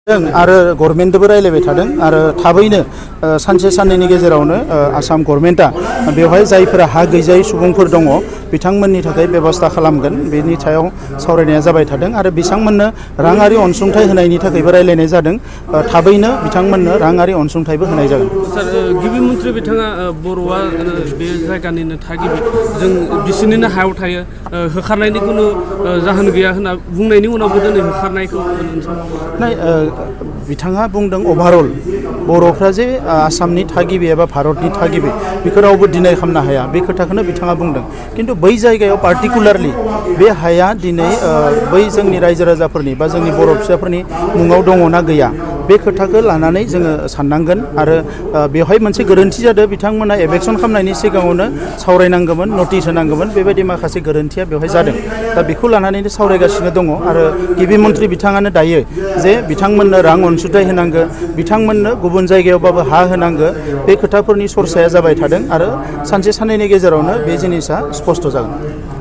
आरो गभर्नमेन्टबो रायलायबाय थादों आरो थाबैनो सानसे साननैनि गेजेरावनो आसाम गभर्नमेन्टआ बेवहाय जायफोरा हा गैजायै सुबुंफोर दङ बिथांमोननि थाखाय बेबस्था खालामगोन बेनि सायाव सावरायनाया जाबाय थादों आरो बिथांमोननो राङारि अनसुंथाइ होनायनि थाखायबो रायलायनाय जादों थाबैनो बिथांमोननो राङारि अनसुंथाइबो होनाय जागोन। सार गिबि मन्थ्रि बिथाङा बर'आ बे जायगानिनो थागिबि जों बिसोरनिनो हायाव थायो होखारनायनि खुनु जाहोन गैया होनना बुंनायनि उनावबो दिनै होखारनायखौ बिथाङा बुंदों अभारअल बर'फ्रा जे आसामनि थागिबि एबा भारतनि थागिबि बेखौ रावबो डिनाय खालामनो हाया बे खोथाखौनो बिथाङा बुंदों खिन्थु बै जायगायाव पार्टिकुलारलि बे हाया दिनै बै जोंनि रायजो राजाफोरनि बा जोंनि बर' फिसाफोरनि मुङाव दङ ना गैया बे खोथाखौ लानानै जोङो साननांगोन आरो बेवहाय मोनसे गोरोन्थि जादों बिथांमोना एभेक्सन खालामनायनि सिगाङावनो सावरायनांगौमोन नटिस होनांगौमोन बेबायदि माखासे गोरोन्थिया बेवहाय जादों दा बेखौ लानानैनो सावरायगासिनो दङ आरो गिबि मन्थ्रि बिथाङानो दायो जे बिथांमोननो रां अनसुंथाइ होनांगौ बिथांमोननो गुबुन जायगायावबाबो हा होनांगौ बे खोथाफोरनि सरसाया जाबाय थादों आरो सानसे साननैनि गेजेरावनो बे जिनिसा स्पष्ट जागोन।